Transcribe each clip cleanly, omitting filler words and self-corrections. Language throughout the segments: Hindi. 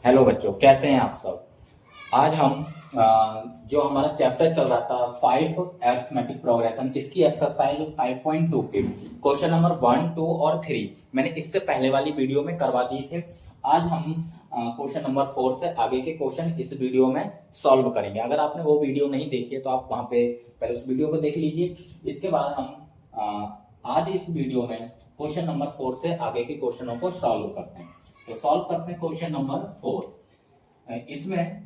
हेलो बच्चों, कैसे हैं आप सब। आज हम जो हमारा चैप्टर चल रहा था 5 अरिथमेटिक प्रोग्रेशन, इसकी एक्सरसाइज 5.2 के क्वेश्चन नंबर 1, 2 और 3 मैंने इससे पहले वाली वीडियो में करवा दिए थे। आज हम क्वेश्चन नंबर 4 से आगे के क्वेश्चन इस वीडियो में सॉल्व करेंगे। अगर आपने वो वीडियो नहीं देखी है तो आप वहां पे पहले उस वीडियो को देख लीजिए। इसके बाद हम आज इस वीडियो में क्वेश्चन नंबर 4 से आगे के क्वेश्चनों को सॉल्व करते हैं। तो सॉल्व करते हैं क्वेश्चन नंबर 4। इसमें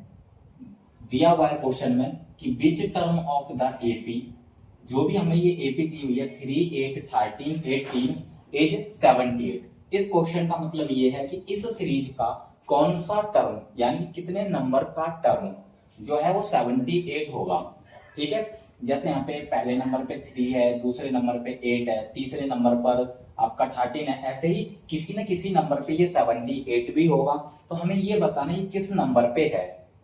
दिया हुआ है क्वेश्चन में कि which term of the AP, जो भी हमें ये एपी दी हुई है 3, 8, 13, 18 एज 78। इस क्वेश्चन का मतलब ये है कि इस सीरीज का कौन सा टर्म यानी कितने नंबर का टर्म जो है वो 78 होगा। ठीक है, जैसे यहाँ पे पहले नंबर पे 3 है, दूसरे नंबर पे 8 है, तीसरे नंबर पर आपका 13 है, ऐसे ही किसी न किसी नंबर पे ये 78 भी होगा। तो हमें ये बताना है किस नंबर पे है।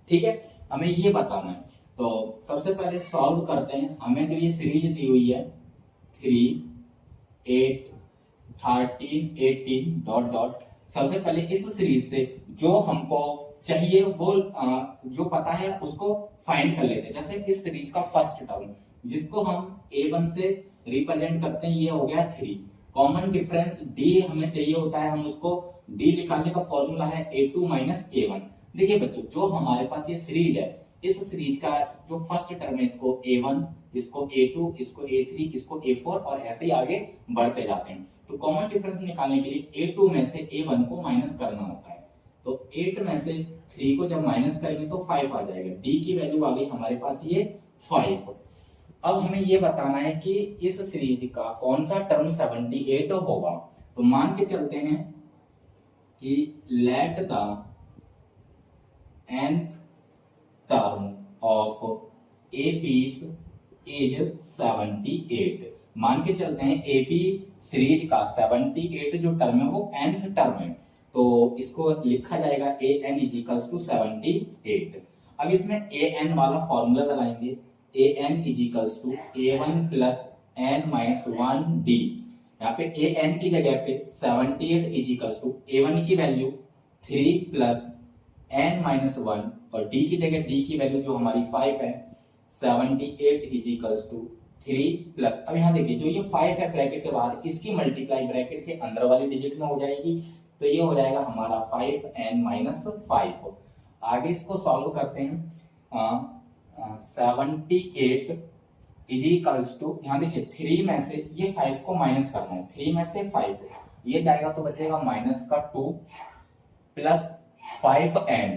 ठीक है, हमें ये बताना है। तो सबसे पहले सॉल्व करते हैं। हमें जो ये सीरीज दी हुई है 3, 8, 13, 18 डॉट डॉट, सबसे पहले इस सीरीज से जो हमको चाहिए वो जो पता है उसको फाइंड कर लेते हैं। जैसे इस सीरीज का फर्स्ट टर्म जिसको हम a1 से रिप्रेजेंट करते हैं, ये हो गया 3। कॉमन डिफरेंस d हमें चाहिए होता है, हम उसको d निकालने का फॉर्मूला है a2 माइनस a1। देखिए बच्चों, जो हमारे पास ये सीरीज है, इस सीरीज का जो फर्स्ट टर्म है इसको a1, इसको a2, इसको a3, इसको a4 और ऐसे ही आगे बढ़ते जाते हैं। तो कॉमन डिफरेंस निकालने के लिए a2 में से a1 को माइनस करना होता है। तो 8 में से 3 को जब माइनस करेंगे तो 5 आ जाएगा। d की वैल्यू आ गई हमारे पास ये 5। अब हमें ये बताना है कि इस सीरीज का कौन सा टर्म 78 होगा। तो मान के चलते हैं कि let the nth term of apis is 78। मान के चलते हैं एपी सीरीज का 78 जो टर्म है वो nth टर्म है, तो इसको लिखा जाएगा an इजिकल्स टू 78। अब इसमें an वाला फॉर्मूला लगाएंगे, an equals to a1 plus n minus 1d। यहाँ पे an की जगह पे 78 इजिकल्स टू a1 की वैल्यू 3 प्लस n माइनस 1 और d की जगह d की वैल्यू जो हमारी 5 है 78 इजिकल्स टू 3 प्लस, अब यहाँ देखिए जो ये 5 है ब्रैकेट के बाहर, इसकी मल्टीप्लाई ब्रैकेट के अंदर वाली डिजिट में हो जाएगी। तो ये हो जाएगा हमारा 5n माइनस 5। आगे इसको सॉल्व करते हैं। 78 इजिकल्स टू, यहाँ देखिए 3 में से ये 5 को माइनस करना है, 3 में से 5 ये जाएगा तो बचेगा माइनस का 2 प्लस 5n।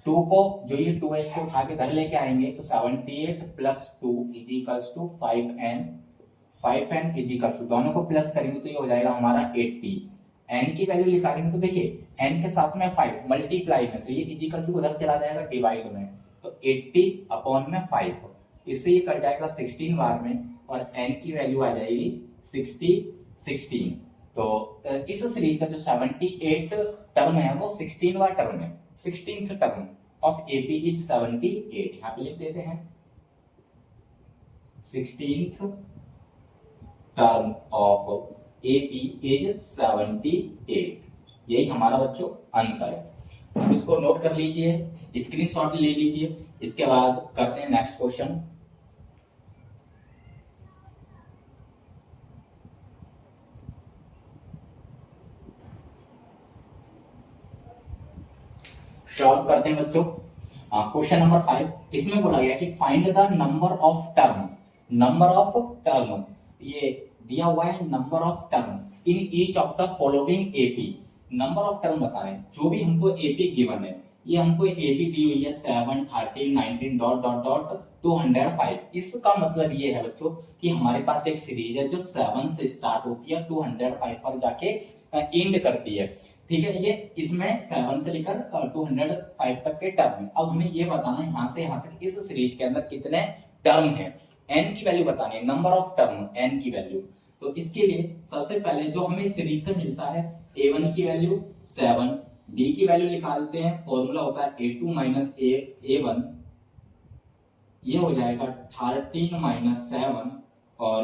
2 को जो ये 2 है इसको उठा के घर लेके आएंगे तो 78 plus 2 equals to 5n। 5n equals to, दोनों को प्लस करेंगे तो ये हो जाएगा हमारा 80। n की वैल्यू निकालेंगे तो देखिए n के साथ में 5 मल्टीप्लाई में, तो ये इजिकल्स टू उधर चला जाएगा डिवाइड में, तो 80 अपॉन में 5, इससे ये कट जाएगा 16 बार में और n की वैल्यू आ जाएगी 16। तो इस सीरीज का जो 78 टर्म है वो 16वां टर्म है, 16th term of AP is 78। यहाँ पे लिख देते हैं 16th term of AP is 78। यही हमारा बच्चों आंसर है। इसको नोट कर लीजिए, स्क्रीनशॉट ले लीजिए। इसके बाद करते हैं नेक्स्ट क्वेश्चन। सॉल्व करते हैं बच्चों क्वेश्चन नंबर 5। इसमें बोला गया कि find the number of term, number of term ये दिया हुआ है, number of term in each of the following AP. Number of term बता रहे हैं, जो भी हमको एपी गिवन है, ये हमको एपी दी हुई है 7, 13, 19 डॉट डॉट डॉट 205। इसका मतलब ये है बच्चों कि हमारे पास एक सीरीज है जो 7 से स्टार्ट होती है 205 पर जाके एंड करती है। ठीक है, ये इसमें 7 से लेकर 205 तक के टर्म है। अब हमें ये बताना है यहाँ से यहाँ तक इस सीरीज के अंदर कितने टर्म है, n की वैल्यू बतानी है, नंबर ऑफ टर्म n की वैल्यू। तो इसके लिए सबसे पहले जो हमें सीरीज से मिलता है a1 की वैल्यू 7, d की वैल्यू निकालते हैं, फॉर्मूला होता है a2 माइनस a1, ये हो जाएगा 13 माइनस 7 और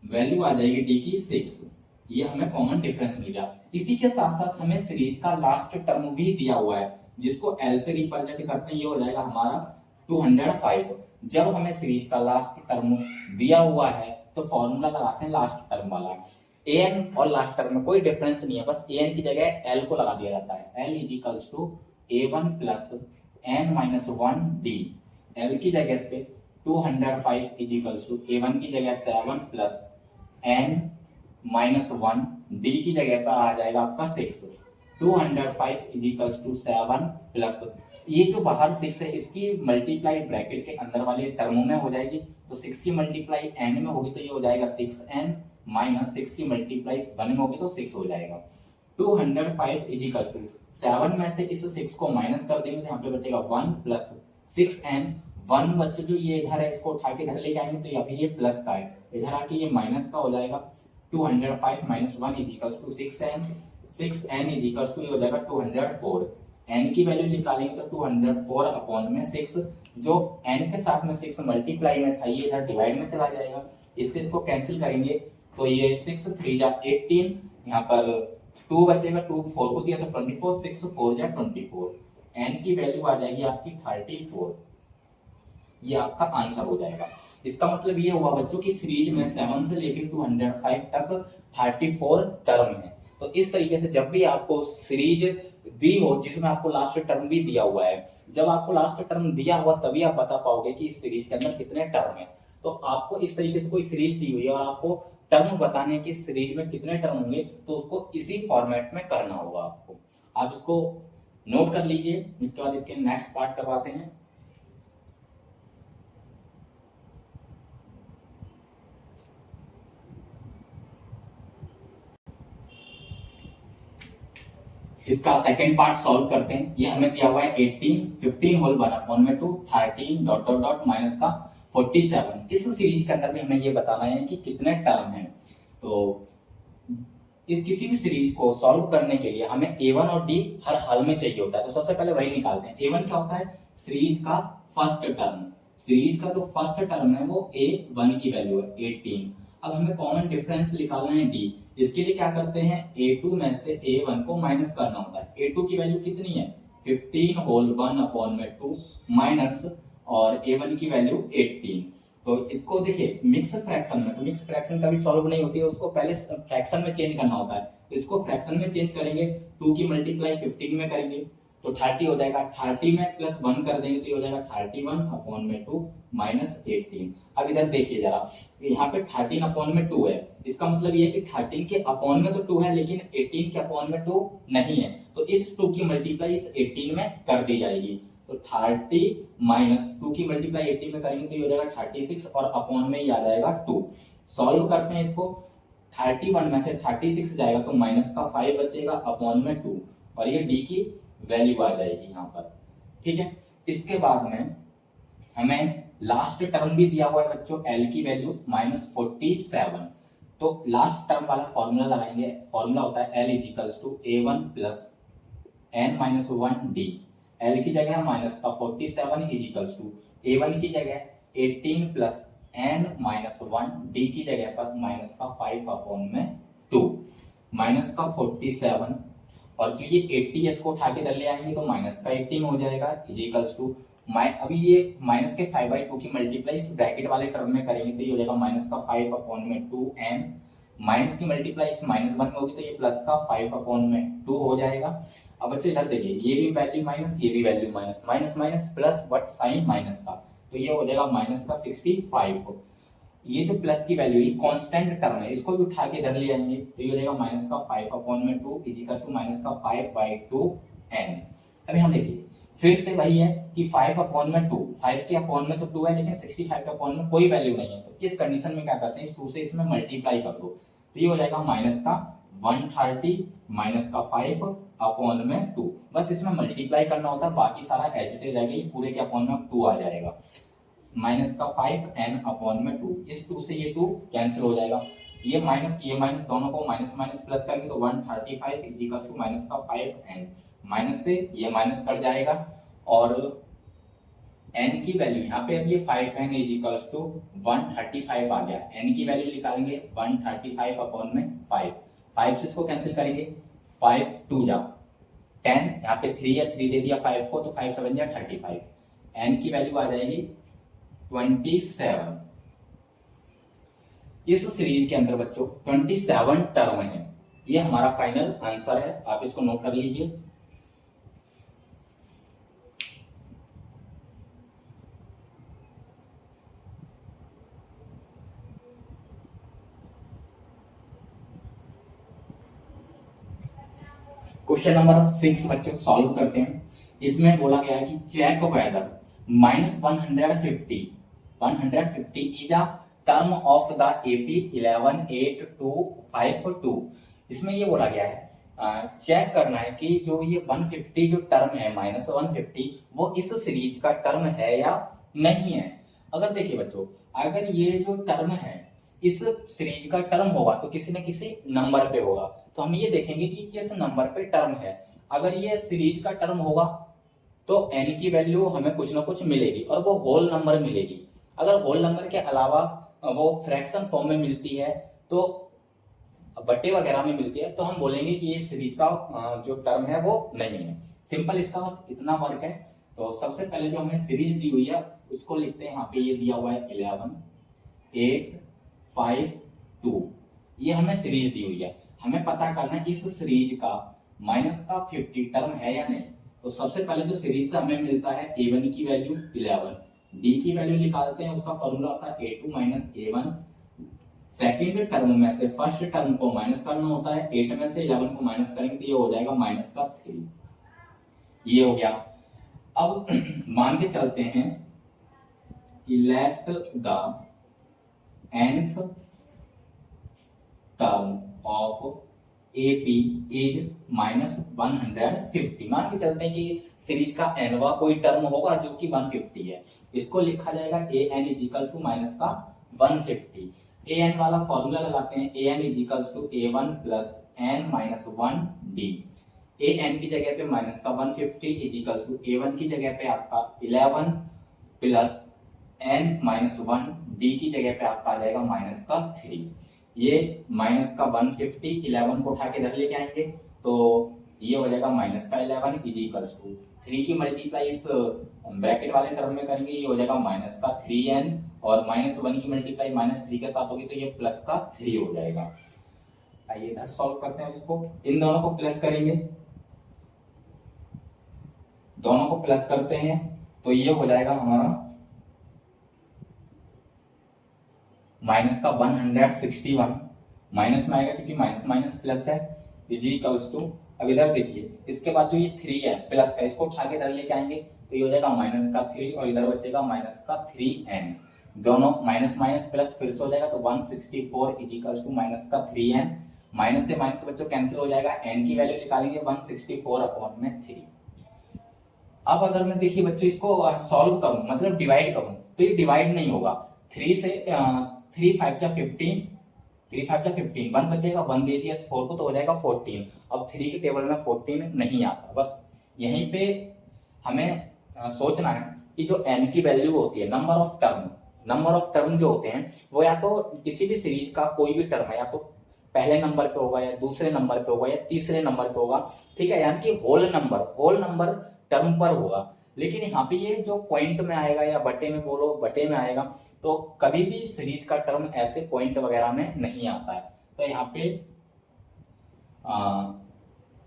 वैल्यू आ जाएगी d की 6। ये हमें कॉमन डिफरेंस मिल गया। इसी के साथ साथ हमें सीरीज का लास्ट टर्म भी दिया हुआ है जिसको एल से रिप्रेजेंट करते हैं, ये हो जाएगा हमारा 205। जब हमें सीरीज का लास्ट टर्म दिया हुआ है तो फॉर्मूला लगाते हैं लास्ट टर्म वाला। एन और लास्ट टर्म में कोई डिफरेंस नहीं है, बस एन की जगह एल को लगा दिया जाता है। L is equals to A1 plus n minus 1 d. L की जगह पे 205 इज इक्वल्स टू A1 की जगह 7 प्लस एन माइनस 1 डी की जगह पर आ जाएगा आपका 6। 205 इज इक्वल्स टू 7 प्लस ये जो बाहर 6 है इसकी मल्टीप्लाई ब्रैकेट के अंदर वाले टर्मों में हो जाएगी, तो 6 की मल्टीप्लाई n में होगी तो ये हो जाएगा 6n माइनस 6 की मल्टीप्लाई 1 में होगी तो 6 हो जाएगा। 205 इज इक्वल्स टू 7 में से इस 6 को माइनस कर देंगे तो यहाँ पे बचेगा 1 प्लस 6n। 1 बच्चे जो ये इधर है इसको उठा के इधर लेके आएंगे तो अभी ये प्लस का है, इधर आके ये माइनस का हो जाएगा। 205 minus 1 is equals to 6n। 6n is equals to ये हो जाएगा 204। n की वैल्यू निकालेंगे तो 204 अपॉन में 6, जो n के साथ में 6 मल्टीप्लाई में था ये इधर डिवाइड में चला जाएगा, इससे इसको कैंसिल करेंगे तो ये 6 3 जा 18, यहाँ पर 2 बचेगा, 2 4 को दिया तो 24, 6 4 जा 24, n की वैल्यू आ जाएगी आपकी 34। ये आपका आंसर हो जाएगा। इसका मतलब ये हुआ बच्चों की सीरीज में 7 से लेकर 205 तक 34 टर्म है। तो इस तरीके से जब भी आपको सीरीज दी हो जिसमें आपको लास्ट टर्म भी दिया हुआ है, जब आपको लास्ट टर्म दिया हुआ तभी आप बता पाओगे कि इस सीरीज के अंदर कितने टर्म है। तो आपको इस तरीके से कोई सीरीज दी हुई है और आपको टर्म बताने की सीरीज में कितने टर्म होंगे तो उसको इसी फॉर्मेट में करना होगा आपको। आप इसको नोट कर लीजिए, इसके बाद इसके नेक्स्ट पार्ट करवाते हैं। इसका सेकंड पार्ट सॉल्व करते हैं। ये हमें दिया हुआ है 18, 15 होल 1 अपॉन में 2, 13 डॉट डॉट डॉट माइनस का 47। इस सीरीज के अंदर भी हमें ये बताना है कि कितने टर्म हैं। तो किसी भी सीरीज को सॉल्व करने के लिए हमें A1 और D हर हाल में चाहिए होता है, तो सबसे पहले वही निकालते हैं। A1 क्या होता है? सीरीज का फर्स्ट टर्म। सीरीज का जो फर्स्ट टर्म है वो A1 की वैल्यू है 18। अब हमें कॉमन डिफरेंस निकालना है D। इसके लिए क्या करते हैं, A2 में से A1 को माइनस करना होता है। A2 की वैल्यू कितनी है? 15 होल 1 अपॉन में 2 माइनस और A1 की वैल्यू 18। तो इसको देखिए मिक्स फ्रैक्शन में, तो मिक्स फ्रैक्शन कभी सॉल्व नहीं होती है, उसको पहले फ्रैक्शन में चेंज करना होता है। तो इसको फ्रैक्शन में चेंज करेंगे, 2 की मल्टीप्लाई 15 में करेंगे तो 30 हो जाएगा। 30 में प्लस 1 कर देंगे तो ये हो जाएगा 31 अपॉन में 2 माइनस 18। अब इधर देखिए जरा, यहाँ पे 13 अपॉन में 2 है, इसका मतलब ये है कि 13 के अपॉन में तो 2 है लेकिन 18 के अपॉन में 2 नहीं है, तो इस 2 की मल्टीप्लाई इस 18 में कर दी जाएगी। तो 30 माइनस 2 की मल्टीप्लाई 18 में करेंगे तो ये हो जाएगा 36 और अपॉन में ही आ जाएगा 2। सॉल्व करते हैं इसको, 31 में से 36 जाएगा तो माइनस का 5 बचेगा अपॉन में 2 और ये डी की वैल्यू आ जाएगी यहाँ पर। ठीक है, इसके बाद में हमें लास्ट टर्म भी दिया हुआ है बच्चों, एल की वैल्यू -47। तो लास्ट टर्म वाला फॉर्मूला लगाएंगे। फॉर्मूला होता है l is equals to A1 plus n minus 1 d. L की जगह माइनस का 47 इज इक्वल्स टू A1 की जगह 18 प्लस n माइनस 1 डी की जगह पर माइनस का 5 अपॉन में 2 माइनस का 47 और जो ये 80 इसको उठा के इधर ले आएंगे तो माइनस का 18 हो जाएगा इज इक्वल्स टू अभी ये माइनस के 5/2 की मल्टीप्लाई इस ब्रैकेट वाले टर्म में करेंगे तो ये हो जाएगा माइनस का 5 अपॉन में 2n। माइनस की मल्टीप्लाई इस -1 में होगी तो ये प्लस का 5 अपॉन में 2 हो जाएगा। अब बच्चे इधर देखिए, ये भी वैल्यू माइनस, ये भी value minus, minus minus plus but sign minus का, तो ये हो जाएगा माइनस का 65। ये जो प्लस की वैल्यू ये कांस्टेंट टर्म है, इसको भी उठा के इधर ले आएंगे तो ये हो जाएगा माइनस का 5 अपॉन में 2 इज इक्वल टू माइनस का 5/2n। अब यहाँ देखिए फिर से वही है कि 5 अपॉन में 2, 5 के अपॉन में तो 2 है लेकिन 65 के अपॉन में कोई वैल्यू नहीं है, तो इस कंडीशन में क्या करते हैं, इस 2 से इसमें मल्टीप्लाई कर दो तो ये हो जाएगा माइनस का 130 माइनस का 5 अपॉन में 2। बस इसमें मल्टीप्लाई करना होता है, बाकी सारा एज इट इज रहेगा, ये पूरे के अपॉन में 2 आ जाएगा। माइनस का 5n अपॉन में 2, इस 2 से ये 2 कैंसिल हो जाएगा, ये माइनस दोनों को माइनस माइनस प्लस करेंगे तो 135 इज इक्वल टू माइनस का 5n। माइनस से ये माइनस कट जाएगा और n की वैल्यू यहाँ पे अब ये 5n इज इक्वल टू 135 आ गया। n की वैल्यू निकालेंगे 135 अपॉन में 5, 5 से इसको कैंसिल करेंगे, 5 2 जा 10, यहाँ पे 3 है, 3 दे दिया 5 को, तो 5 7 जा 35, n की वैल्यू आ जाएगी 27। इस सीरीज के अंदर बच्चों 27 टर्म है। ये हमारा फाइनल आंसर है, आप इसको नोट कर लीजिए। क्वेश्चन नंबर 6 बच्चों सॉल्व करते हैं। इसमें बोला गया है कि check whether -150 is a term of the AP 118252। इसमें ये बोला गया है चेक करना है कि जो ये 150 जो टर्म है -150 वो इस सीरीज का टर्म है या नहीं है। अगर देखिए बच्चों, अगर ये जो टर्म है इस सीरीज का टर्म होगा तो किसी न किसी नंबर पे होगा, तो हम ये देखेंगे कि किस नंबर पे टर्म है। अगर ये सीरीज का टर्म होगा तो n की वैल्यू हमें कुछ ना कुछ मिलेगी और वो होल नंबर मिलेगी। अगर होल नंबर के अलावा वो फ्रैक्शन फॉर्म में मिलती है, तो बट्टे वगैरह में मिलती है, तो हम बोलेंगे कि ये सीरीज का जो टर्म है वो नहीं है। सिंपल इसका बस इतना वर्क है। तो सबसे पहले जो हमें सीरीज दी हुई है उसको लिखते हैं। यहाँ पे ये दिया हुआ है 11 8 5 2, ये हमें सीरीज दी हुई है। हमें पता करना है इस सीरीज का माइनस का 50 टर्म है या नहीं। तो सबसे पहले जो सीरीज से हमें मिलता है a1 की वैल्यू 11, d की वैल्यू निकालते हैं, उसका फॉर्मूला होता है a2 a1। सेकेंड टर्म में से फर्स्ट टर्म को माइनस करना होता है, 8 में से 11 को माइनस करेंगे तो ये हो जाएगा -3। ये हो गया। अब मान के चलते हैं let the nth term of AP is -150। मान के चलते हैं कि सीरीज का nवा कोई टर्म होगा जो कि 150 है। इसको लिखा जाएगा an is equals to minus का 150। an वाला फॉर्मूला लगाते हैं, an is equals to a1 plus n minus 1d। an की जगह पे माइनस का 150 इज इक्वल्स टू a1 की जगह पे आपका 11 प्लस n माइनस 1, d की जगह पे आपका आ जाएगा माइनस का 3। ये माइनस का 150 11 को उठा के इधर लेके आएंगे तो ये हो जाएगा माइनस का 11 इज इक्वल्स टू 3 की मल्टीप्लाई इस ब्रैकेट वाले टर्म में करेंगे, ये हो जाएगा माइनस का 3n, और -1 की मल्टीप्लाई -3 के साथ होगी तो ये प्लस का 3 हो जाएगा। आइए इधर सॉल्व करते हैं इसको। इन दोनों को प्लस करेंगे, दोनों को प्लस करते हैं तो ये हो जाएगा हमारा माइनस का 161, माइनस में आएगा क्योंकि माइनस माइनस प्लस है, इज इक्वल्स टू, अब इधर देखिए इसके बाद जो ये 3 है प्लस का, इसको उठा के इधर लेके आएंगे तो ये हो जाएगा माइनस का 3 और इधर बचेगा माइनस का 3n। दोनों माइनस माइनस प्लस फिर से हो जाएगा तो 164 इज इक्वल्स टू माइनस का 3n। माइनस से माइनस बच्चों कैंसिल हो जाएगा, n की वैल्यू निकालेंगे 164 अपॉन में 3। अब अगर मैं देखिए बच्चों इसको सॉल्व करूं, मतलब डिवाइड करूं, तो ये डिवाइड नहीं होगा। 3 से 3 5 का 15, 3 5 का 15, 1 बचेगा, 1 दे दिया 4 को तो हो जाएगा 14। अब 3 के टेबल में 14 नहीं आता। बस यहीं पे हमें सोचना है कि जो n की वैल्यू होती है, नंबर ऑफ टर्म जो होते हैं वो या तो किसी भी सीरीज का कोई भी टर्म है या तो पहले नंबर पे होगा या दूसरे नंबर पे होगा या तीसरे नंबर पे होगा, ठीक है, यानी कि होल नंबर टर्म पर होगा। लेकिन यहाँ पे ये जो पॉइंट में आएगा या बटे में बोलो बटे में आएगा, तो कभी भी सीरीज का टर्म ऐसे पॉइंट वगैरह में नहीं आता है। तो यहाँ पे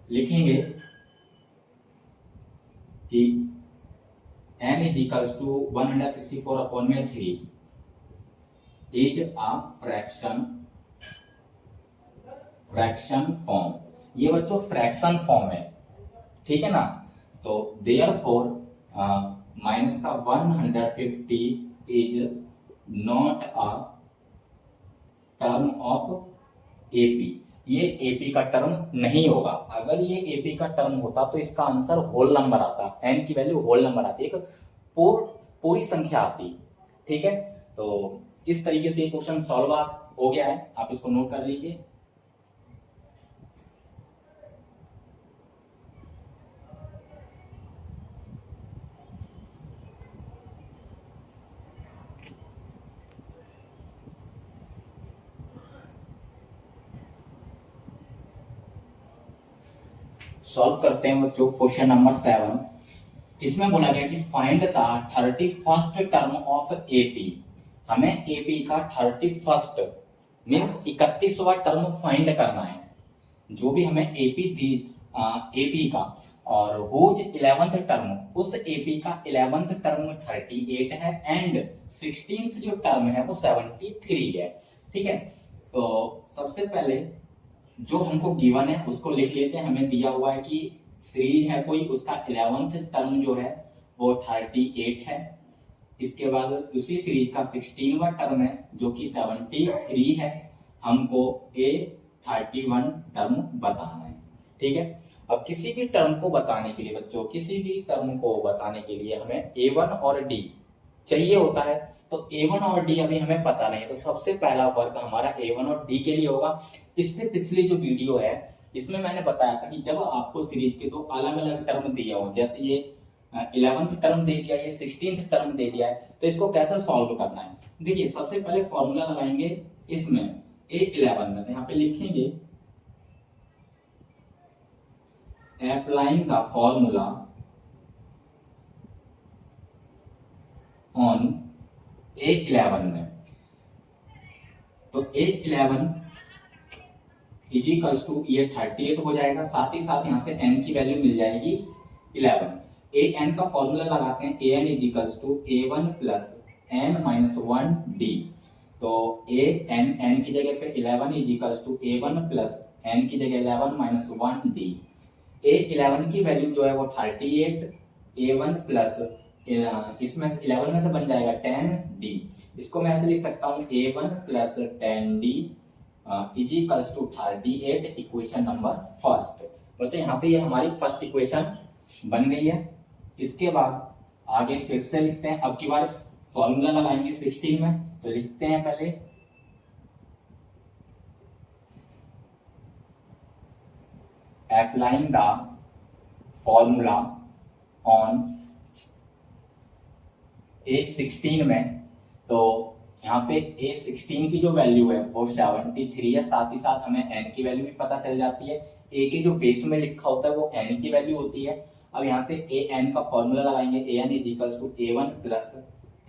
लिखेंगे कि n is equals to 164 upon में 3 इज अ फ्रैक्शन फॉर्म। ये बच्चों फ्रैक्शन फॉर्म है, ठीक है ना। तो देयरफॉर माइनस का 150 is not a term of AP. ये एपी का टर्म नहीं होगा। अगर ये एपी का टर्म होता तो इसका आंसर होल नंबर आता, n की वैल्यू होल नंबर आती, एक पूरी संख्या आती, ठीक है। तो इस तरीके से ये क्वेश्चन सॉल्व हो गया है, आप इसको नोट कर लीजिए। सॉल्व करते हैं बच्चों क्वेश्चन नंबर 7। इसमें बोला गया कि find the 31st term of AP. हमें एपी का 31st मींस 31वां टर्म फाइंड करना है। जो भी हमें एपी दी एपी का और हुज 11th टर्म, उस एपी का 11th टर्म 38 है एंड 16th जो टर्म है वो 73 है। ठीक है, तो सबसे पहले जो हमको गिवन है उसको लिख लेते हैं। हमें दिया हुआ है कि सीरीज है कोई, उसका 11th टर्म जो है वो 38 है। इसके बाद उसी सीरीज का 16वां टर्म है जो कि 73 है। हमको ए 31 टर्म बताना है। ठीक है, अब किसी भी टर्म को बताने के लिए बच्चों, किसी भी टर्म को बताने के लिए हमें A1 और D चाहिए होता है। तो A1 और D अभी हमें पता नहीं, तो सबसे पहला वर्क हमारा A1 और D के लिए होगा। इससे पिछली जो वीडियो है इसमें मैंने बताया था कि जब आपको सीरीज के दो अलग अलग टर्म दिए हो, जैसे ये 11th टर्म दे दिया, ये 16th टर्म दे दिया है, तो इसको कैसे सॉल्व करना है। देखिए सबसे पहले फॉर्मूला लगाएंगे इसमें A11 में, तो यहाँ पे लिखेंगे applying the formula on A11 में। तो A11 इज इक्वल्स टू ये 38 हो जाएगा, साथ ही साथ यहाँ से n की वैल्यू मिल जाएगी 11। an का फॉर्मूला लगाते हैं, an is equals to a1 plus n minus 1d। तो n की जगह पे 11 is equals to a1 plus n की जगह 11 माइनस 1d। a11 की वैल्यू जो है वो 38, a1 प्लस इसमें 11 में से बन जाएगा 10d। इसको मैं ऐसे लिख सकता हूँ a1 plus 10d is equals to 38, equation number first. बच्चे यहाँ से ये हमारी फर्स्ट इक्वेशन बन गई है। इसके बाद आगे फिर से लिखते हैं, अब की बार फॉर्मूला लगाएंगे 16 में। तो लिखते हैं पहले applying the formula on A16 में। तो यहाँ पे A16 की जो वैल्यू है वो 73 है, साथ ही साथ हमें n की वैल्यू भी पता चल जाती है। a के जो बेस में लिखा होता है वो n की वैल्यू होती है। अब यहाँ से an का फॉर्मूला लगाएंगे, an is equals to a1 plus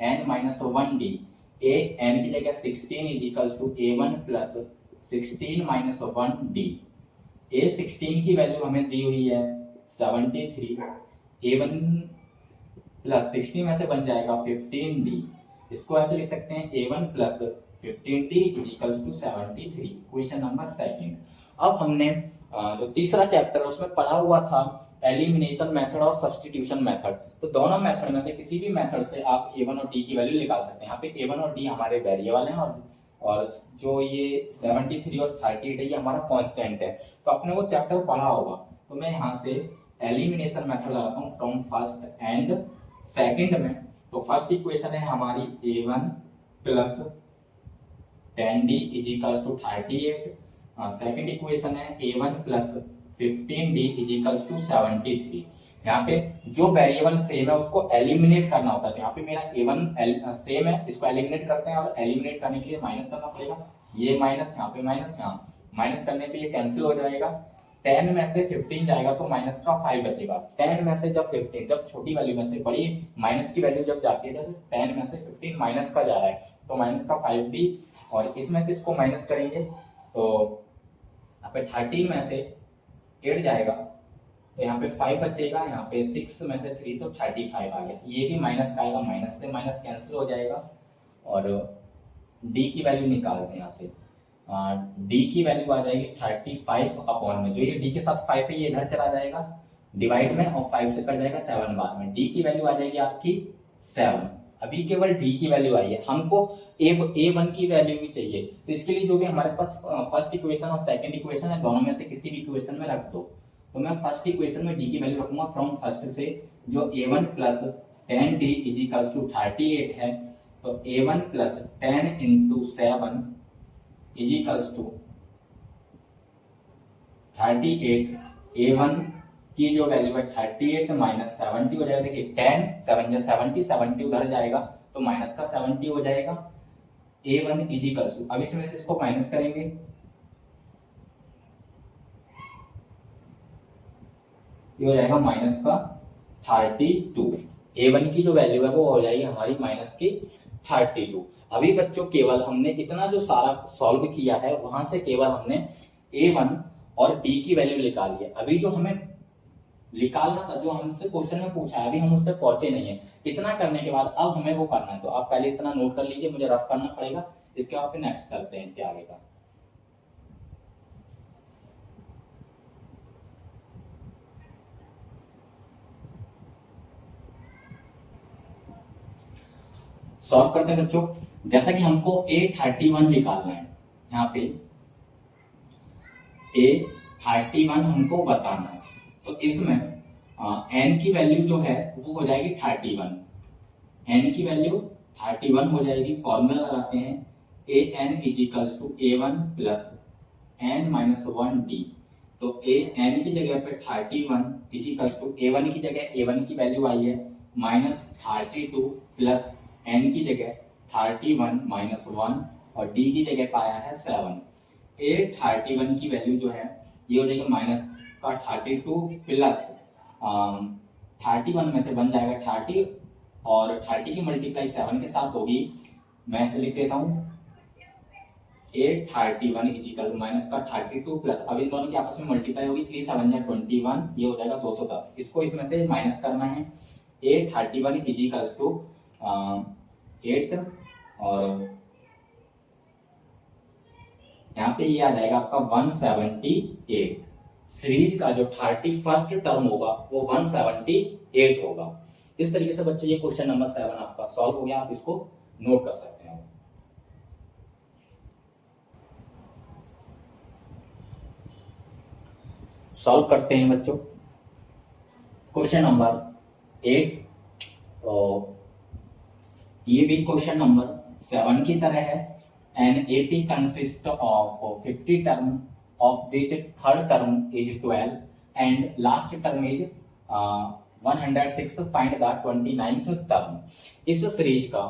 n minus 1d। n की जगह 16 is equals to a1 plus 16 minus 1d। A16 की वैल्यू हमें दी हुई है 73, a1 प्लस 16 में से बन जाएगा 15d। इसको ऐसे लिख सकते हैं a1 plus 15d is equals to 73, question number second. अब हमने जो तीसरा चैप्टर है उसमें पढ़ा हुआ था एलिमिनेशन मेथड और सब्स्टिट्यूशन मेथड। तो दोनों मेथड में से किसी भी मेथड से आप a1 और d की वैल्यू निकाल सकते हैं। यहाँ पे a1 और d हमारे वेरिएबल हैं और जो ये 73 और 38 है ये हमारा कांस्टेंट है। तो आपने वो चैप्टर पढ़ा होगा। तो मैं यहाँ से एलिमिनेशन मेथड लगाता हूँ फ्रॉम फर्स्ट एंड सेकंड में। तो फर्स्ट इक्वेशन है हमारी a1 plus 10d is equals to 38। Second equation है a1 plus 15d is equals to 73। यहाँ पे जो वेरिएबल सेम है उसको एलिमिनेट करना होता है। यहाँ पे मेरा a1 सेम है, इसको एलिमिनेट करते हैं और एलिमिनेट करने के लिए माइनस करना पड़ेगा। ये माइनस, यहाँ पे माइनस, यहाँ माइनस करने पे ये कैंसिल हो जाएगा। 10 में से 15 जाएगा तो माइनस का 5 बचेगा। 10 में से जब 15, जब छोटी वैल्यू में से बड़ी माइनस की वैल्यू जब जाती है, जैसे 10 में से 15 माइनस का जा रहा है तो माइनस का 5d, और इसमें से इसको माइनस करेंगे तो यहाँ पे 13 में से 8 जाएगा तो यहाँ पे 5 बचेगा, यहाँ पे 6 में से 3 तो 35 आ गया। ये भी माइनस का आएगा, माइनस से माइनस कैंसिल हो जाएगा। और d की वैल्यू निकालते हैं यहाँ से। d की वैल्यू आ जाएगी 35 अपॉन में, जो ये d के साथ 5 है ये इधर चला जाएगा डिवाइड में और 5 से कट जाएगा 7 बाद में। d की वैल्यू आ जाएगी आपकी 7। अभी केवल d की वैल्यू आई है, हमको a1 की वैल्यू भी चाहिए। तो इसके लिए जो भी हमारे पास फर्स्ट इक्वेशन और सेकंड इक्वेशन है दोनों में से किसी भी इक्वेशन में रख दो। तो मैं फर्स्ट इक्वेशन में d की वैल्यू रखूंगा फ्रॉम फर्स्ट से, जो a1 plus 10d is equals to 38 है। तो a1 plus 10 into 7 is equals to 38। a1 की जो वैल्यू है 38 माइनस 70 हो जाएगा। देखिए 10 7 या 70 उधर जाएगा तो माइनस का 70 हो जाएगा। a1 इज इक्वल्स टू, अब इसमें से इसको माइनस करेंगे ये हो जाएगा माइनस का 32। A1 की जो वैल्यू है वो हो जाएगी हमारी माइनस की 32। अभी बच्चों केवल हमने इतना जो सारा सॉल्व किया है वहां से केवल हमने A1 और D की वैल्यू निकाली है। अभी जो हमें निकालना था, जो हमसे क्वेश्चन में पूछा है, अभी हम उस पर पहुंचे नहीं है। इतना करने के बाद अब हमें वो करना है, तो आप पहले इतना नोट कर लीजिए, मुझे रफ करना पड़ेगा, इसके बाद फिर नेक्स्ट करते हैं इसके आगे का। सॉल्व करते हैं बच्चों। जैसा कि हमको A31 निकालना है, यहाँ पे A31 हमको बताना है, तो इसमें n की वैल्यू जो है वो हो जाएगी 31। n की वैल्यू 31 हो जाएगी। फॉर्मूला लगाते हैं an equals to A1 plus n minus 1d। तो an की जगह पे 31 इजिकल्स टू A1 की जगह A1 की वैल्यू आई है माइनस 32 प्लस n की जगह 31 माइनस 1 और d की जगह पाया है 7। A31 की वैल्यू जो है ये हो जाएगी माइनस का 32 प्लस 31 में से बन जाएगा 30 और 30 की मल्टीप्लाई 7 के साथ होगी। मैं ऐसे लिख देता हूँ A31 इजिकल माइनस का 32 प्लस, अब इन दोनों की आपस में मल्टीप्लाई होगी, 3 7 जा 21, ये हो जाएगा 210। इसको इसमें से माइनस करना है। A31 इजिकल्स टू 8 और यहाँ पे ये आ जाएगा आपका 178। सीरीज का जो 31st टर्म होगा वो 178 होगा। इस तरीके से बच्चे ये क्वेश्चन नंबर 7 आपका सॉल्व हो गया। आप इसको नोट कर सकते हैं। सॉल्व करते हैं बच्चों क्वेश्चन नंबर 8। तो ये भी क्वेश्चन नंबर 7 की तरह है। An AP consists of 50 term of which third term is 12 and last term is 106. Find the 29th term। इस सीरीज का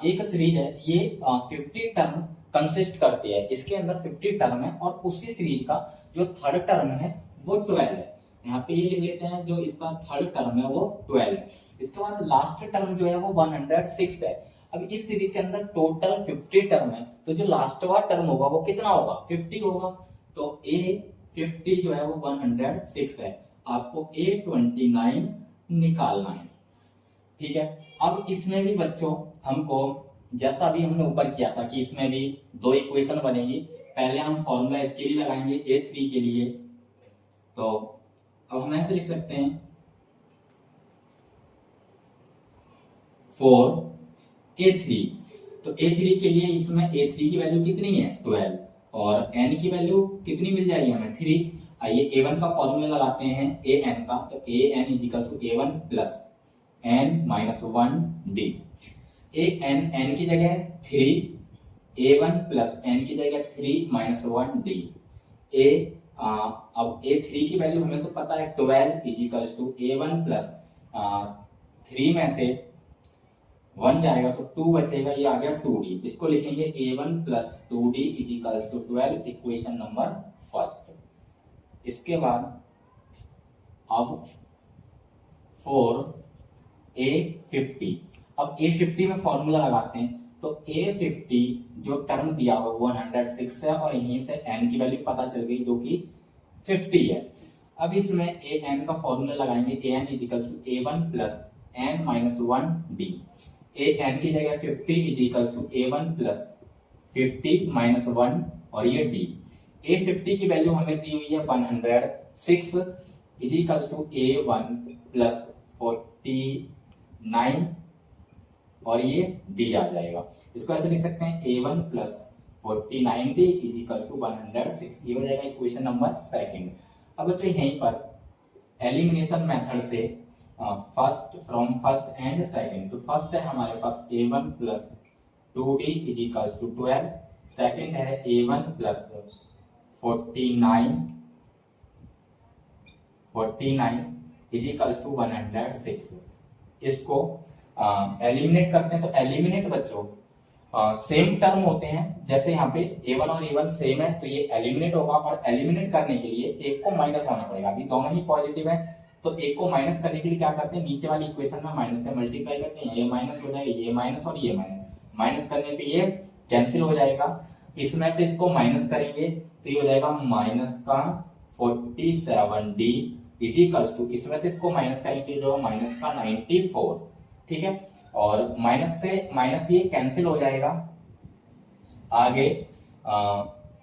एक सीरीज है, ये 50 टर्म कंसिस्ट करती है। इसके अंदर 50 टर्म है और उसी सीरीज का जो थर्ड टर्म है वो 12 है। यहाँ पे ये लिख लेते हैं, जो इसका थर्ड टर्म है वो 12 है। इसके बाद लास्ट टर्म जो है वो 106 है। अब इस सीरीज के अंदर टोटल 50 टर्म है, तो जो लास्ट वाला टर्म होगा वो कितना होगा? 50 होगा। तो A50 जो है वो 106 है। आपको A29 निकालना है। ठीक है। अब इसमें भी बच्चों हमको जैसा भी हमने ऊपर किया था कि इसमें भी दो इक्वेशन बनेगी। पहले हम फॉर्मूला इसके लिए लगाएंगे A3 के लिए। तो अब हम ऐसे लिख सकते हैं 4A3। तो A3 के लिए इसमें A3 की वैल्यू कितनी है? 12 और N की वैल्यू कितनी मिल जाएगी हमें? 3। आइए A1 का फॉर्मूला लगाते हैं AN का। तो AN equals to A1 plus N minus 1D। N की जगह 3, A1 प्लस N की जगह 3 माइनस 1D। अब A3 की वैल्यू हमें तो पता है 12 इजिकल्स टू A1 प्लस 3 में से 1 जाएगा तो 2 बचेगा, ये आ गया 2D। इसको लिखेंगे A1 plus 2D equals to 12, equation number first. इसके बाद अब 4A50। अब A50 में फॉर्मूला लगाते हैं। तो A50 जो टर्म दिया हुआ 106 है और यहीं से N की वैल्यू पता चल गई जो कि 50 है। अब इसमें AN का फॉर्मूला लगाएंगे AN equals to A1 plus N minus 1D। AN की जगह 50 इजिकल्स टू A1 प्लस 50 माइनस 1 और ये D। A50 की वैल्यू हमें दी हुई है 106 इजिकल्स टू A1 प्लस 49 और ये D आ जाएगा। इसको ऐसे लिख सकते हैं A1 plus 49D equals to 106। ये हो जाएगा इक्वेशन नंबर सेकंड। अब बच्चों यहीं पर एलिमिनेशन मेथड से first from first and second. तो फर्स्ट है हमारे पास A1 plus 2D equals to 12। Second है A1 प्लस 49 इजिकल्स टू 106। इसको एलिमिनेट करते हैं। तो एलिमिनेट बच्चों सेम टर्म होते हैं। जैसे यहाँ पे A1 और A1 सेम है तो ये एलिमिनेट होगा, और एलिमिनेट करने के लिए एक को माइनस होना पड़ेगा। अभी दोनों ही पॉजिटिव है तो एक को माइनस करने के लिए क्या करते हैं, नीचे वाली इक्वेशन में माइनस से मल्टीप्लाई करते हैं, ये माइनस हो जाएगा, ये माइनस और ये माइनस, माइनस करने पे ये कैंसिल हो जाएगा। इसमें से इसको माइनस करेंगे तो ये हो जाएगा माइनस का 47D इजिकल्स टू, इसमें से इसको माइनस करेंगे जो माइनस का 94, ठीक है। और माइनस से माइनस ये कैंसिल हो जाएगा। आगे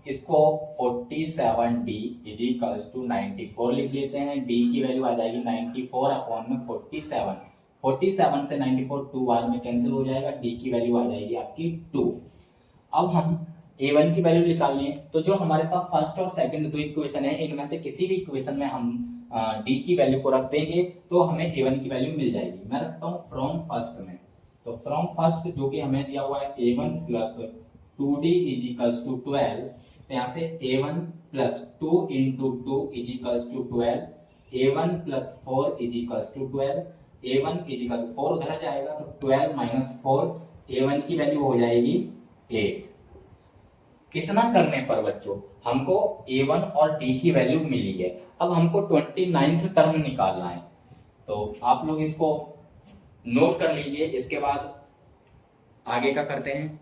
इसको 47D इजिकल्स टू 94 लिख लेते हैं। D की वैल्यू आ जाएगी 94 अपॉन में 47, 47 से 94 2 बार में कैंसिल हो जाएगा, D की वैल्यू आ जाएगी आपकी 2। अब हम A1 की वैल्यू निकालनी है, तो जो हमारे पास फर्स्ट और सेकंड दो इक्वेशन है, इनमें से किसी भी इक्वेशन में हम D की वैल्यू को रख देंगे तो हमें A1 की वैल्यू मिल जाएगी। मैं रखता हूँ फ्रॉम फर्स्ट में, तो फ्रॉम फर्स्ट जो कि हमें दिया हुआ है A1 plus 2D equals to 12, तो यहाँ से A1 plus 2 into 2 equals to 12, A1 plus 4 equals to 12, A1 equal 4 उधर जाएगा तो 12 माइनस 4, A1 की वैल्यू हो जाएगी 8। कितना करने पर बच्चों हमको A1 और D की वैल्यू मिली है। अब हमको 29th टर्म निकालना है, तो आप लोग इसको नोट कर लीजिए, इसके बाद आगे का करते हैं।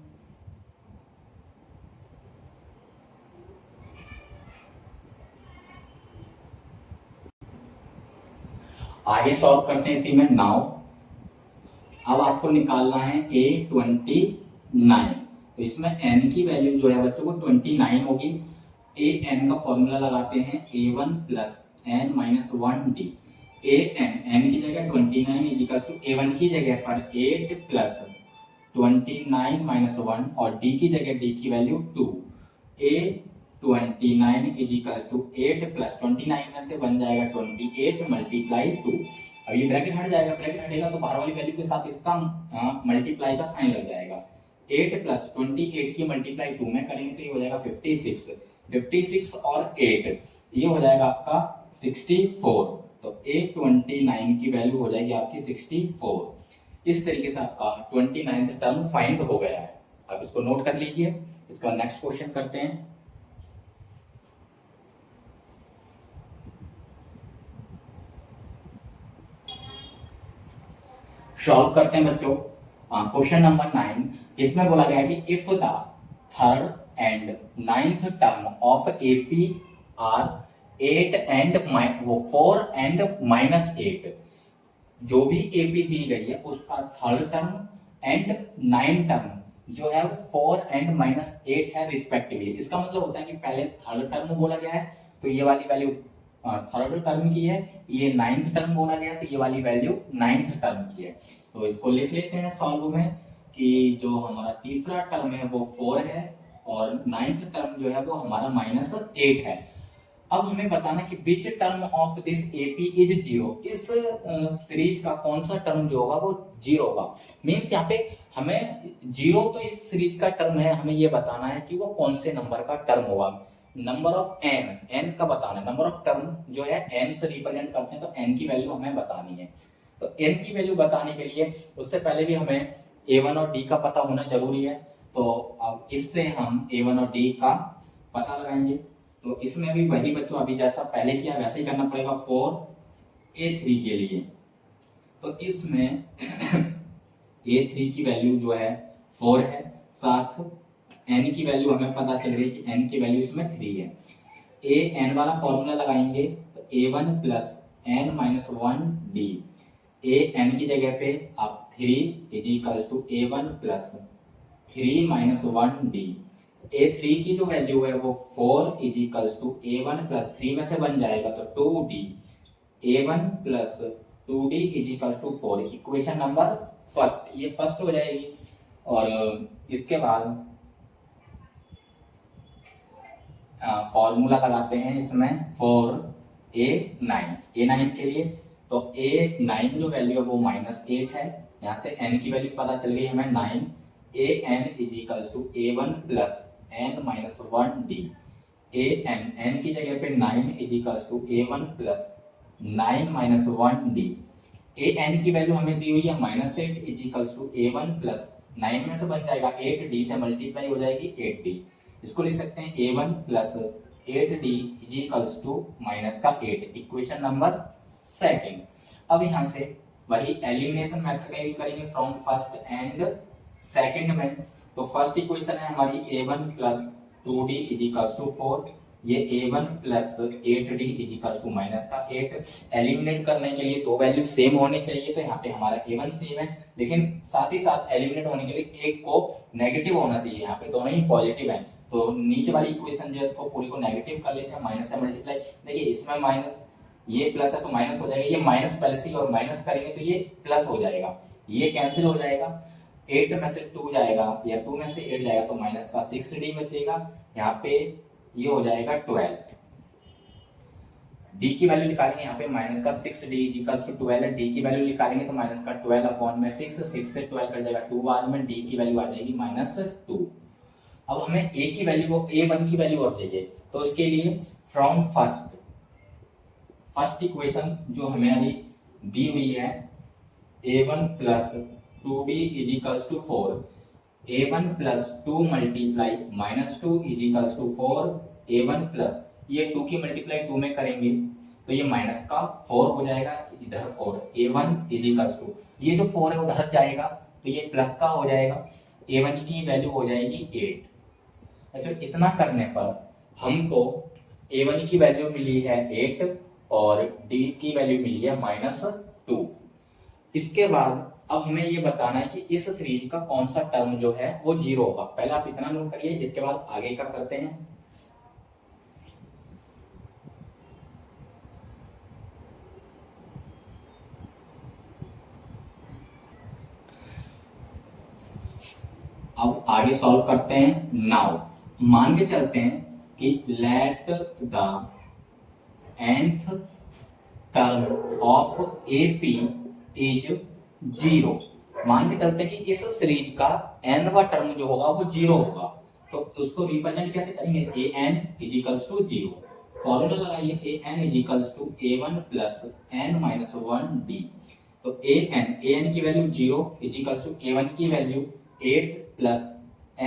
आगे सॉल्व करते हैं इसी में। नाउ अब आपको निकालना है A29, तो इसमें n की वैल्यू जो है बच्चों को 29 होगी। an का फॉर्मूला लगाते हैं A1 plus n minus 1D, n की जगह 29 इजिकल्स टू A1 की जगह पर 8 प्लस 29 माइनस 1 और D की जगह D की value 2, A29 equals to 8 plus 29 में से बन जाएगा 28 मल्टीप्लाई 2। अब ये ब्रैकेट हट जाएगा, ब्रैकेट हटेगा तो बाहर वाली वैल्यू के साथ इसका मल्टीप्लाई का साइन लग जाएगा। 8 प्लस 28 की मल्टीप्लाई 2 में करेंगे तो ये हो जाएगा 56, 56 और 8 ये हो जाएगा आपका 64, तो A29 की वैल्यू हो जाएगी आपकी 64। इस तरीके से आपका 29th टर्म फाइंड हो गया है। अब इसको नोट कर लीजिए, इसका नेक्स्ट क्वेश्चन करते हैं। सॉल्व करते हैं बच्चों क्वेश्चन नंबर 9। इसमें बोला गया है कि if the third and 9th term of AP are 8 and 4 and minus 8, जो भी एपी दी गई है उसका थर्ड टर्म एंड 9 टर्म जो है 4 एंड माइनस 8 है रिस्पेक्टिवली। इसका मतलब होता है कि पहले थर्ड टर्म बोला गया है तो ये वाली वैल्यू थर्ड टर्म की है, ये 9th टर्म बोला गया तो ये वाली वैल्यू 9th टर्म की है। तो इसको लिख लेते हैं सॉल्व में कि जो हमारा तीसरा टर्म है वो 4 है और 9th टर्म जो है वो हमारा माइनस 8 है। अब हमें बताना कि which term of this AP is 0, इस सीरीज का कौन सा टर्म जो होगा वो 0 होगा। मींस यहाँ पे हमें 0 तो इस सीरीज का टर्म है, हमें ये बताना है कि वो कौन से नंबर का टर्म होगा। नंबर ऑफ n का बताना है, नंबर ऑफ टर्म जो है n से रिप्रेजेंट करते हैं तो n की वैल्यू हमें बतानी है। तो n की वैल्यू बताने के लिए उससे पहले भी हमें a1 और d का पता होना जरूरी है, तो अब इससे हम a1 और d का पता लगाएंगे। तो इसमें भी वही बच्चों अभी जैसा पहले किया वैसे ही करना पड़ेगा 4a3 के लिए। तो इसमें a3 की वैल्यू जो है 4 है, साथ n की वैल्यू हमें पता चल रही है कि n की वैल्यू इसमें 3 है। n वाला फॉर्मूला लगाएंगे तो a1 plus n minus 1d, n की जगह पे आप 3 is equals to a1 plus 3 minus 1d। a3 की जो वैल्यू है वो 4 is equals to a1 plus 3 में से बन जाएगा तो 2d, a1 plus 2d is equals to 4। Equation number first, ये फर्स्ट हो जाएगी। और इसके बाद फॉर्मूला लगाते हैं इसमें फॉर a9 के लिए। तो a9 जो वैल्यू है वो माइनस 8 है, यहाँ से n की वैल्यू पता चल गई हमें 9, an is equals to a1 plus n minus 1d, n की जगह पे 9 is equals to a1 plus 9 minus 1d। an की वैल्यू हमें दी हुई है minus 8 is equals to a1 plus 9 में से बन जाएगा 8d से मल्टीप्लाई हो जाएगी 8d। इसको लिख सकते हैं a1 plus 8d is equals to minus का 8, इक्वेशन नंबर सेकंड। अब यहाँ से वही एलिमिनेशन मेथड का यूज करेंगे फ्रॉम फर्स्ट एंड सेकंड में। तो फर्स्ट इक्वेशन है हमारी a1 plus 2d is equals to 4, ये a1 plus 8d is equals to minus का 8। एलिमिनेट करने के लिए दो वैल्यू सेम होनी चाहिए, तो यहाँ पे हमारा a1 सेम है, लेकिन साथ ही साथ एलिमिनेट होने के लिए एक को नेगेटिव होना चाहिए, यहाँ पे दोनों ही पॉजिटिव हैं। तो नीचे वाली इक्वेशन जो है उसको पूरी को नेगेटिव कर लेते हैं, माइनस से मल्टीप्लाई। देखिए इसमें माइनस, ये प्लस है तो माइनस हो जाएगा, ये माइनस पहले से और माइनस करेंगे तो ये प्लस हो जाएगा, ये कैंसिल हो जाएगा। 8 में से 2 जाएगा या 2 में से 8 जाएगा तो माइनस का 6d बचेगा, यहाँ पे ये हो जाएगा 12। d की वैल्यू निकालेंगे, यहाँ पे माइनस का 6d इज इक्वल्स टू 12 है। d की वैल्यू निकालेंगे तो माइनस का 12 अपॉन में 6 से 12 कट जाएगा 2 बार में, d की वैल्यू आ जाएगी -2। अब हमें a की वैल्यू, a1 की वैल्यू और चाहिए, तो उसके लिए फ्रॉम फर्स्ट इक्वेशन जो हमारी दी हुई है a1 plus 2d is equals to 4, a1 plus 2 multiply -2 is equals to 4, a1 plus, ये 2 की मल्टीप्लाई 2 में करेंगे तो ये माइनस का 4 हो जाएगा, इधर 4, a1 इज इक्वल्स टू, ये जो 4 है उधर जाएगा तो ये प्लस का हो जाएगा, a1 की वैल्यू हो जाएगी 8। अच्छा, इतना करने पर हमको a1 की वैल्यू मिली है 8 और d की वैल्यू मिली है -2। इसके बाद अब हमें ये बताना है कि इस सीरीज का कौन सा टर्म जो है वो 0 होगा। पहले आप इतना नोट करिए, इसके बाद आगे का करते हैं। अब आगे सॉल्व करते हैं। नाउ मान के चलते हैं कि let the nth term of AP is 0। मान के चलते हैं कि इस सीरीज का nवा टर्म जो होगा वो 0 होगा, तो उसको रिप्रेजेंट कैसे करेंगे, an is equals to 0। Formula लगाइए, an is equals to a1 plus n minus 1d। तो an की value 0 is equals to a1 की value 8 plus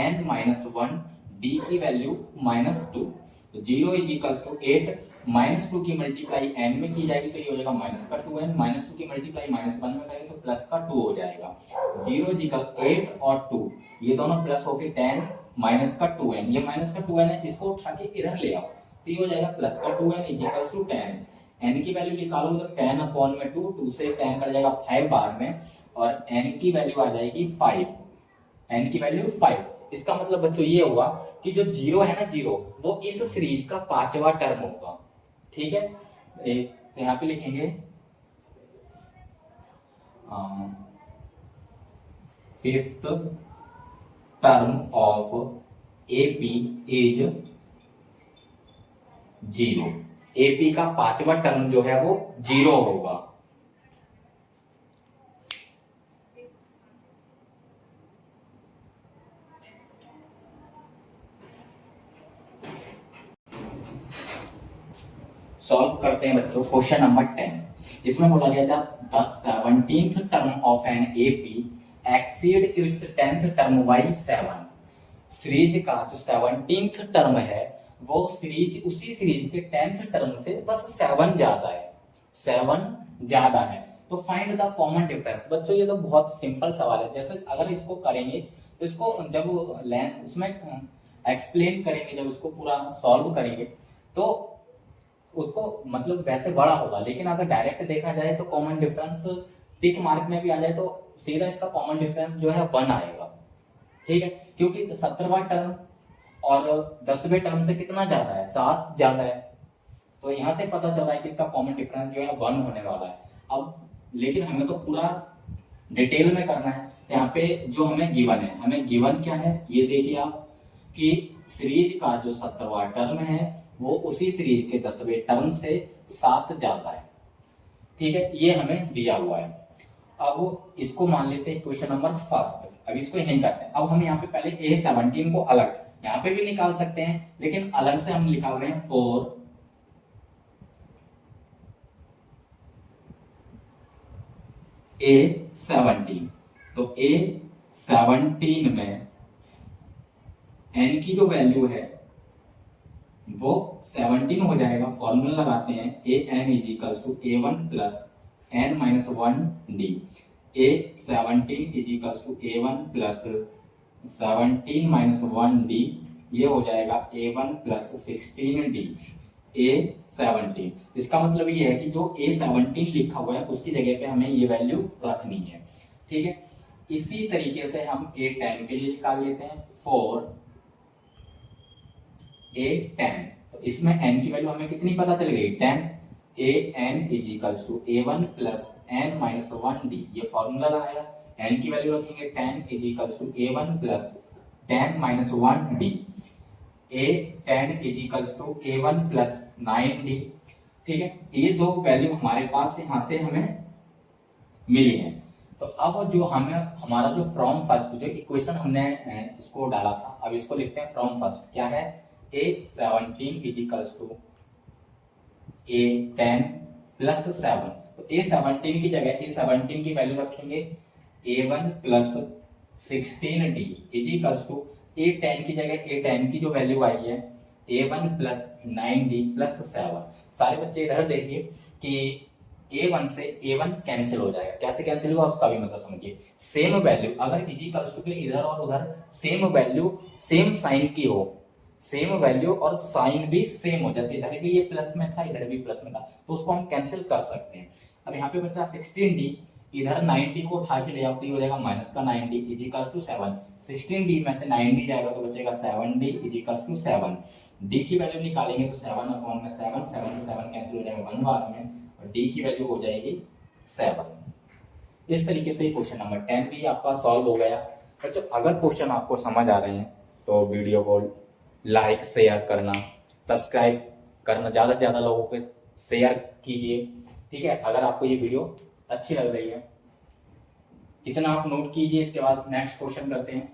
n minus 1, d की वैल्यू -2। तो 0 इज इक्वल्स टू 8, -2 की मल्टीप्लाई n में की जाएगी तो ये हो जाएगा माइनस का 2n, -2 की मल्टीप्लाई -1 में करेंगे तो प्लस का 2 हो जाएगा। 0 इज इक्वल 8 और 2 ये दोनों प्लस होके 10 माइनस का 2n, ये माइनस का 2n है, इसको उठा के इधर ले आओ तो ये हो जाएगा प्लस का 2n is equals to 10। n की वैल्यू निकालो तो 10 अपॉन में 2, 2 से 10 कट जाएगा 5 बार में, और n की वैल्यू आ जाएगी 5, n की वैल्यू 5। इसका मतलब बच्चों ये हुआ कि जो 0 है ना, 0 वो इस सीरीज का 5वां टर्म होगा। ठीक है, तो यहाँ पे लिखेंगे fifth term of AP is 0। AP का 5वां टर्म जो है वो 0 होगा। सॉल्व करते हैं बच्चों क्वेश्चन नंबर 10। इसमें बोला गया था the 17th term of an AP exceed its 10th term by 7। Series का जो 17th टर्म है वो सीरीज उसी सीरीज के 10th टर्म से बस 7 ज्यादा है, 7 ज्यादा है। तो फाइंड द कॉमन डिफरेंस। बच्चों ये तो बहुत सिंपल सवाल है, जैसे अगर इसको करेंगे तो इसको जब उसमें एक्सप्लेन करेंगे, जब उसको पूरा सॉल्व करेंगे तो उसको मतलब वैसे बड़ा होगा, लेकिन अगर डायरेक्ट देखा जाए तो कॉमन डिफरेंस टिक मार्क में भी आ जाए तो सीधा इसका कॉमन डिफरेंस जो है 1 आएगा। ठीक है, क्योंकि 17वां टर्म और 10वें टर्म से कितना ज्यादा है, 7 ज्यादा है, तो यहाँ से पता चल रहा है कि इसका कॉमन डिफरेंस जो है 1 होने वाला है। अब लेकिन हमें तो पूरा डिटेल में करना है। यहाँ पे जो हमें गिवन है, हमें गिवन क्या है ये देखिए आप, कि सीरीज का जो 17वां टर्म है वो उसी सीरीज के 10वें टर्म से 7 ज्यादा है। ठीक है, ये हमें दिया हुआ है। अब इसको मान लेते हैं क्वेश्चन नंबर फर्स्ट। अब इसको यहीं करते हैं। अब हम यहाँ पे पहले A17 को अलग यहाँ पे भी निकाल सकते हैं, लेकिन अलग से हम निकाल रहे हैं 4 A17। तो A17 में n की जो वैल्यू है वो 17 हो जाएगा। फॉर्मूला लगाते हैं, a n is equals to a one plus n minus one d. A 17 is equals to a one plus 17 minus one d, ये हो जाएगा a one plus 16 d. A 17, इसका मतलब ये है कि जो ए 17 लिखा हुआ है उसकी जगह पे हमें ये वैल्यू रखनी है, ठीक है। इसी तरीके से हम ए 10 के लिए निकाल लेते हैं, फॉर ए 10, तो इसमें n की वैल्यू हमें कितनी पता चल गई, 10। A n is equals to a one plus n minus one d, ये फॉर्मूला लगाया, n की वैल्यू रखेंगे 10 is equals to a one plus 10 minus one d. A 10 is equals to a one plus 9 d, ठीक है। ये दो वैल्यू हमारे पास यहाँ से हमें मिली है। तो अब जो हमें हमारा जो फ्रॉम फर्स्ट जो इक्वेशन हमने इसको डाला था, अब इसको लिखते हैं फ्रॉम फर्स्ट। क्या है, a 17 is equals to a 10 plus 7, तो ए 17 की जगह ए 17 की वैल्यू रखेंगे a one plus 16 d is equals to a 10 की जगह ए 10 की जो वैल्यू आई है ए वन प्लस 9 डी प्लस 7। सारे बच्चे इधर देखिए कि a1 से a1 कैंसिल हो जाएगा। कैसे कैंसिल हुआ उसका भी मतलब समझिए। सेम वैल्यू अगर इज इक्वल्स टू के इधर और उधर सेम वैल्यू सेम साइन की हो, सेम वैल्यू और साइन भी सेम हो, जैसे इधर भी ये प्लस में था इधर भी प्लस में था, तो उसको हम कैंसिल कर सकते हैं। अब यहाँ पे बच्चा 16d, इधर 9d को उठा के ले आओ तो ये हो जाएगा माइनस का 9d is equals to 7। 16d में से 9d जाएगा तो बचेगा 7d is equals to 7। d की वैल्यू निकालेंगे तो 7 अपॉन में 7, 7 से 7 कैंसिल हो जाएगा 1 बार में, और d की वैल्यू हो जाएगी 7। इस तरीके से क्वेश्चन नंबर 10 भी आपका सॉल्व हो गया। बच्चों अगर क्वेश्चन आपको समझ आ रहे हैं तो वीडियो को लाइक शेयर करना, सब्सक्राइब करना, ज़्यादा से ज़्यादा लोगों को शेयर कीजिए, ठीक है। अगर आपको ये वीडियो अच्छी लग रही है इतना आप नोट कीजिए। इसके बाद नेक्स्ट क्वेश्चन करते हैं।